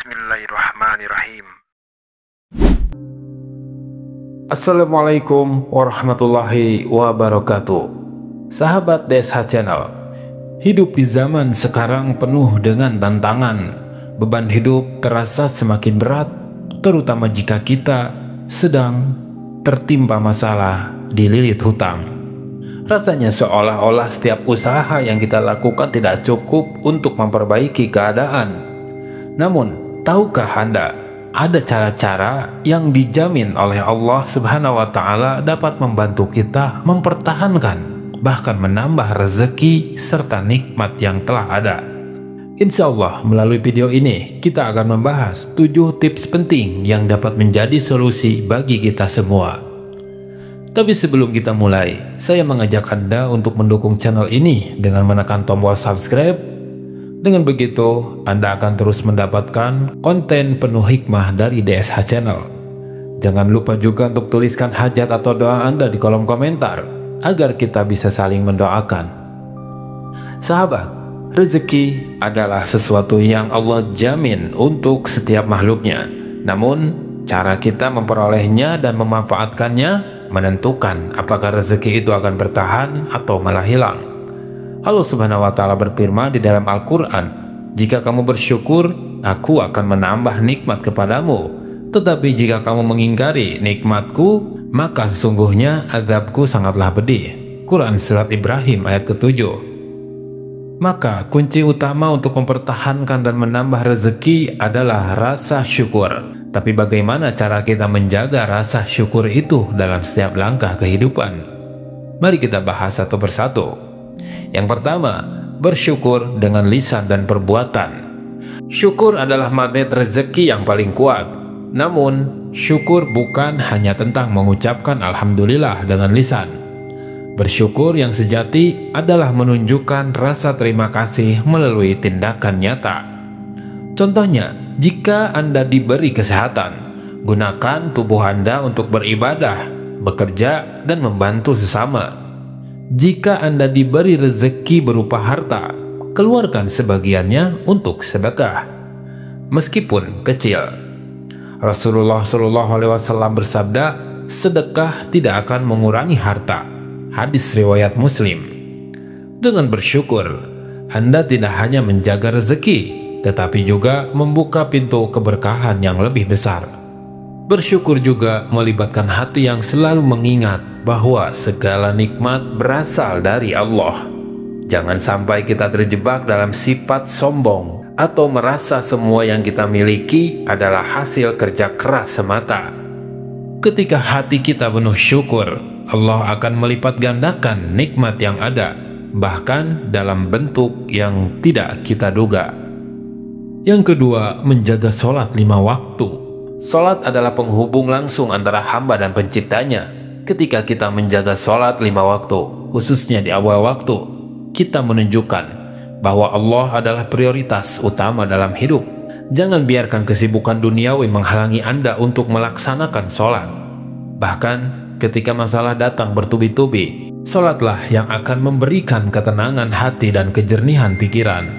Bismillahirrahmanirrahim. Assalamualaikum warahmatullahi wabarakatuh. Sahabat DSH Channel, hidup di zaman sekarang penuh dengan tantangan. Beban hidup terasa semakin berat, terutama jika kita sedang tertimpa masalah dililit hutang. Rasanya seolah-olah setiap usaha yang kita lakukan tidak cukup untuk memperbaiki keadaan. Namun, tahukah Anda, ada cara-cara yang dijamin oleh Allah Subhanahu wa Ta'ala dapat membantu kita mempertahankan, bahkan menambah rezeki serta nikmat yang telah ada. Insya Allah, melalui video ini kita akan membahas 7 tips penting yang dapat menjadi solusi bagi kita semua. Tapi sebelum kita mulai, saya mengajak Anda untuk mendukung channel ini dengan menekan tombol subscribe. Dengan begitu, Anda akan terus mendapatkan konten penuh hikmah dari DSH Channel. Jangan lupa juga untuk tuliskan hajat atau doa Anda di kolom komentar, agar kita bisa saling mendoakan. Sahabat, rezeki adalah sesuatu yang Allah jamin untuk setiap makhluknya. Namun, cara kita memperolehnya dan memanfaatkannya menentukan apakah rezeki itu akan bertahan atau malah hilang. Allah Subhanahu wa Ta'ala berfirman di dalam Al-Quran, "Jika kamu bersyukur, aku akan menambah nikmat kepadamu. Tetapi jika kamu mengingkari nikmatku, maka sesungguhnya azabku sangatlah pedih." Quran Surat Ibrahim ayat ke-7. Maka kunci utama untuk mempertahankan dan menambah rezeki adalah rasa syukur. Tapi bagaimana cara kita menjaga rasa syukur itu dalam setiap langkah kehidupan? Mari kita bahas satu persatu. Yang pertama, bersyukur dengan lisan dan perbuatan. Syukur adalah magnet rezeki yang paling kuat. Namun, syukur bukan hanya tentang mengucapkan alhamdulillah dengan lisan. Bersyukur yang sejati adalah menunjukkan rasa terima kasih melalui tindakan nyata. Contohnya, jika Anda diberi kesehatan, gunakan tubuh Anda untuk beribadah, bekerja, dan membantu sesama. Jika Anda diberi rezeki berupa harta, keluarkan sebagiannya untuk sedekah, meskipun kecil. Rasulullah SAW bersabda, sedekah tidak akan mengurangi harta. Hadis riwayat Muslim. Dengan bersyukur, Anda tidak hanya menjaga rezeki, tetapi juga membuka pintu keberkahan yang lebih besar. Bersyukur juga melibatkan hati yang selalu mengingat bahwa segala nikmat berasal dari Allah. Jangan sampai kita terjebak dalam sifat sombong atau merasa semua yang kita miliki adalah hasil kerja keras semata. Ketika hati kita penuh syukur, Allah akan melipat gandakan nikmat yang ada, bahkan dalam bentuk yang tidak kita duga. Yang kedua, menjaga sholat 5 waktu. Sholat adalah penghubung langsung antara hamba dan penciptanya. Ketika kita menjaga sholat 5 waktu, khususnya di awal waktu, kita menunjukkan bahwa Allah adalah prioritas utama dalam hidup. Jangan biarkan kesibukan duniawi menghalangi Anda untuk melaksanakan sholat. Bahkan ketika masalah datang bertubi-tubi, sholatlah yang akan memberikan ketenangan hati dan kejernihan pikiran.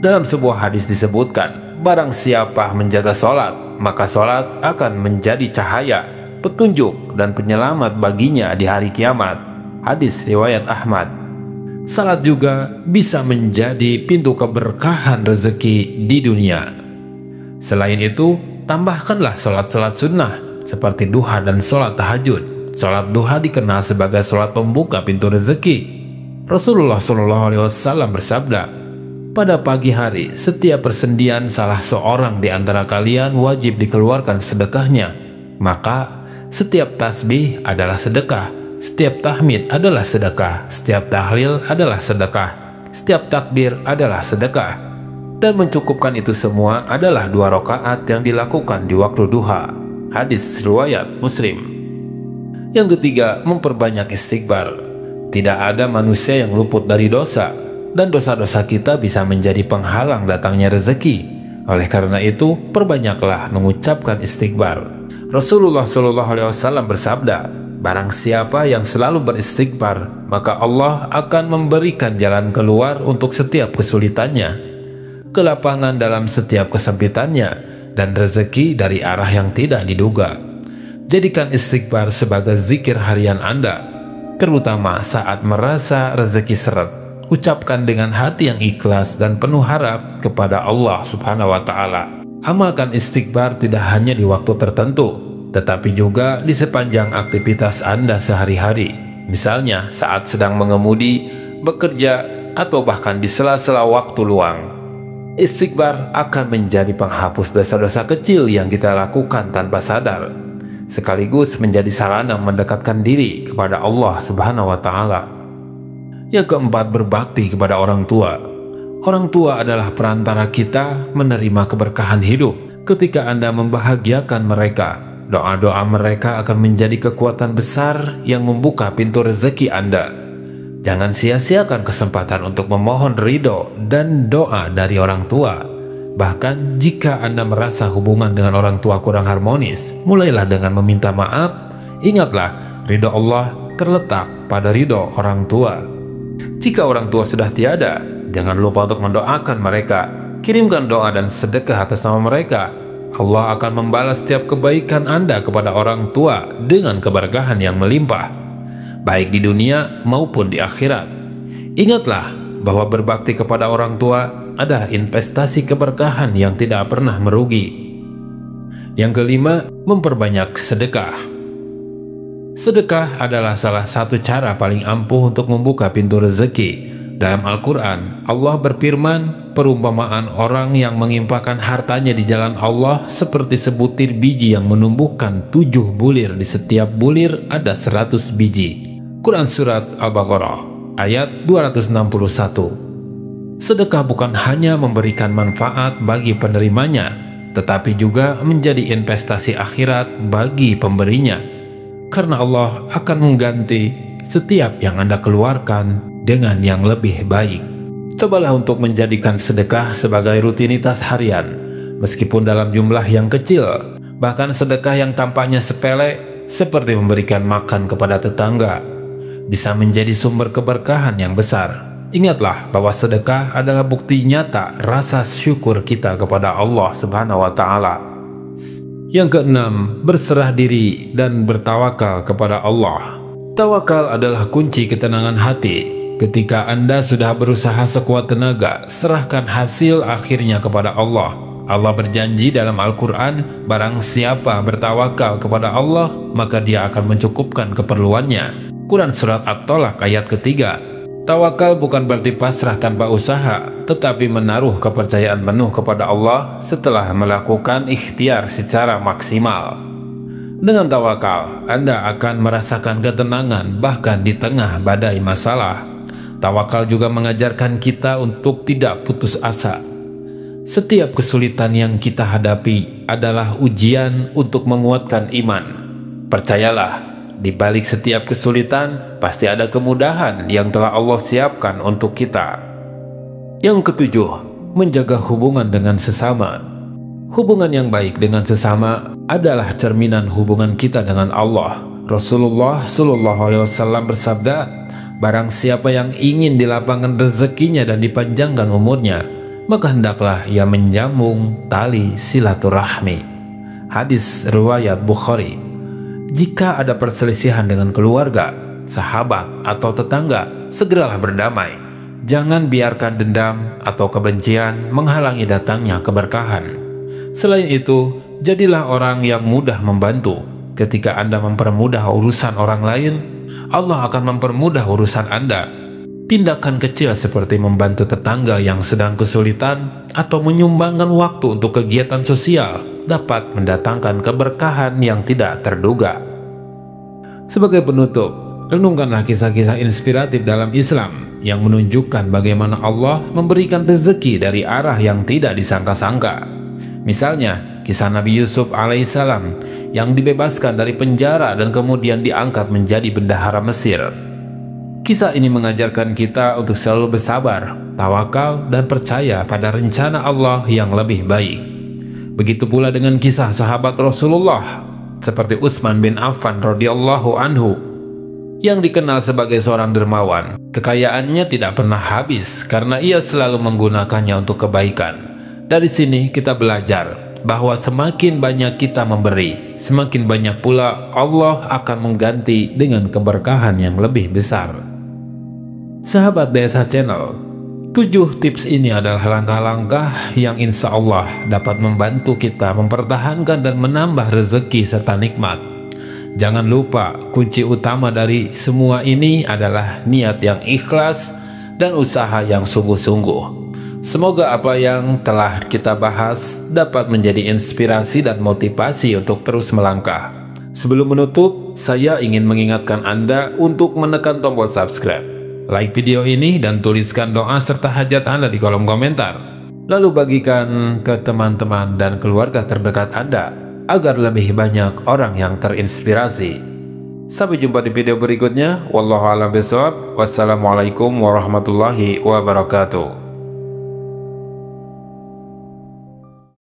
Dalam sebuah hadis disebutkan, barang siapa menjaga sholat, maka sholat akan menjadi cahaya, petunjuk, dan penyelamat baginya di hari kiamat. Hadis riwayat Ahmad. Salat juga bisa menjadi pintu keberkahan rezeki di dunia. Selain itu, tambahkanlah sholat-sholat sunnah seperti duha dan sholat tahajud. Sholat duha dikenal sebagai sholat pembuka pintu rezeki. Rasulullah SAW bersabda, pada pagi hari, setiap persendian salah seorang di antara kalian wajib dikeluarkan sedekahnya. Maka, setiap tasbih adalah sedekah, setiap tahmid adalah sedekah, setiap tahlil adalah sedekah, setiap takbir adalah sedekah. Dan mencukupkan itu semua adalah 2 rakaat yang dilakukan di waktu duha. Hadis riwayat Muslim. Yang ketiga, memperbanyak istighfar. Tidak ada manusia yang luput dari dosa, dan dosa-dosa kita bisa menjadi penghalang datangnya rezeki. Oleh karena itu, perbanyaklah mengucapkan istighfar. Rasulullah SAW bersabda, barang siapa yang selalu beristighfar, maka Allah akan memberikan jalan keluar untuk setiap kesulitannya, kelapangan dalam setiap kesempitannya, dan rezeki dari arah yang tidak diduga. Jadikan istighfar sebagai zikir harian Anda, terutama saat merasa rezeki seret. Ucapkan dengan hati yang ikhlas dan penuh harap kepada Allah Subhanahu wa Ta'ala. Amalkan istighfar tidak hanya di waktu tertentu, tetapi juga di sepanjang aktivitas Anda sehari-hari. Misalnya saat sedang mengemudi, bekerja, atau bahkan di sela-sela waktu luang. Istighfar akan menjadi penghapus dosa-dosa kecil yang kita lakukan tanpa sadar, sekaligus menjadi sarana mendekatkan diri kepada Allah Subhanahu wa Ta'ala. Yang keempat, berbakti kepada orang tua. Orang tua adalah perantara kita menerima keberkahan hidup. Ketika Anda membahagiakan mereka, doa-doa mereka akan menjadi kekuatan besar yang membuka pintu rezeki Anda. Jangan sia-siakan kesempatan untuk memohon ridho dan doa dari orang tua. Bahkan jika Anda merasa hubungan dengan orang tua kurang harmonis, mulailah dengan meminta maaf. Ingatlah, ridho Allah terletak pada ridho orang tua. Jika orang tua sudah tiada, jangan lupa untuk mendoakan mereka. Kirimkan doa dan sedekah atas nama mereka. Allah akan membalas setiap kebaikan Anda kepada orang tua dengan keberkahan yang melimpah, baik di dunia maupun di akhirat. Ingatlah bahwa berbakti kepada orang tua adalah investasi keberkahan yang tidak pernah merugi. Yang kelima, memperbanyak sedekah. Sedekah adalah salah satu cara paling ampuh untuk membuka pintu rezeki. Dalam Al-Quran, Allah berfirman, perumpamaan orang yang mengimpakkan hartanya di jalan Allah seperti sebutir biji yang menumbuhkan 7 bulir. Di setiap bulir ada 100 biji. Quran Surat Al-Baqarah ayat 261. Sedekah bukan hanya memberikan manfaat bagi penerimanya, tetapi juga menjadi investasi akhirat bagi pemberinya. Karena Allah akan mengganti setiap yang Anda keluarkan dengan yang lebih baik. Cobalah untuk menjadikan sedekah sebagai rutinitas harian, meskipun dalam jumlah yang kecil. Bahkan sedekah yang tampaknya sepele, seperti memberikan makan kepada tetangga, bisa menjadi sumber keberkahan yang besar. Ingatlah bahwa sedekah adalah bukti nyata rasa syukur kita kepada Allah Subhanahu wa Ta'ala. Yang keenam, berserah diri dan bertawakal kepada Allah. Tawakal adalah kunci ketenangan hati. Ketika Anda sudah berusaha sekuat tenaga, serahkan hasil akhirnya kepada Allah. Allah berjanji dalam Al-Quran, barang siapa bertawakal kepada Allah, maka dia akan mencukupkan keperluannya. Quran Surat At-Tolak ayat ketiga. Tawakal bukan berarti pasrah tanpa usaha, tetapi menaruh kepercayaan penuh kepada Allah setelah melakukan ikhtiar secara maksimal. Dengan tawakal, Anda akan merasakan ketenangan bahkan di tengah badai masalah. Tawakal juga mengajarkan kita untuk tidak putus asa. Setiap kesulitan yang kita hadapi adalah ujian untuk menguatkan iman. Percayalah, di balik setiap kesulitan, pasti ada kemudahan yang telah Allah siapkan untuk kita. Yang ketujuh, menjaga hubungan dengan sesama. Hubungan yang baik dengan sesama adalah cerminan hubungan kita dengan Allah. Rasulullah SAW bersabda, barang siapa yang ingin dilapangkan rezekinya dan dipanjangkan umurnya, maka hendaklah ia menjambung tali silaturahmi. Hadis riwayat Bukhari. Jika ada perselisihan dengan keluarga, sahabat, atau tetangga, segeralah berdamai. Jangan biarkan dendam atau kebencian menghalangi datangnya keberkahan. Selain itu, jadilah orang yang mudah membantu. Ketika Anda mempermudah urusan orang lain, Allah akan mempermudah urusan Anda. Tindakan kecil seperti membantu tetangga yang sedang kesulitan atau menyumbangkan waktu untuk kegiatan sosial dapat mendatangkan keberkahan yang tidak terduga. Sebagai penutup, renungkanlah kisah-kisah inspiratif dalam Islam yang menunjukkan bagaimana Allah memberikan rezeki dari arah yang tidak disangka-sangka. Misalnya, kisah Nabi Yusuf alaihissalam yang dibebaskan dari penjara dan kemudian diangkat menjadi bendahara Mesir. Kisah ini mengajarkan kita untuk selalu bersabar, tawakal, dan percaya pada rencana Allah yang lebih baik. Begitu pula dengan kisah sahabat Rasulullah seperti Utsman bin Affan radhiyallahu anhu yang dikenal sebagai seorang dermawan. Kekayaannya tidak pernah habis karena ia selalu menggunakannya untuk kebaikan. Dari sini kita belajar bahwa semakin banyak kita memberi, semakin banyak pula Allah akan mengganti dengan keberkahan yang lebih besar. Sahabat DSH Channel, 7 tips ini adalah langkah-langkah yang insya Allah dapat membantu kita mempertahankan dan menambah rezeki serta nikmat. Jangan lupa, kunci utama dari semua ini adalah niat yang ikhlas dan usaha yang sungguh-sungguh. Semoga apa yang telah kita bahas dapat menjadi inspirasi dan motivasi untuk terus melangkah. Sebelum menutup, saya ingin mengingatkan Anda untuk menekan tombol subscribe, like video ini, dan tuliskan doa serta hajat Anda di kolom komentar. Lalu bagikan ke teman-teman dan keluarga terdekat Anda, agar lebih banyak orang yang terinspirasi. Sampai jumpa di video berikutnya. Wallahu a'lam bishawab. Wassalamualaikum warahmatullahi wabarakatuh.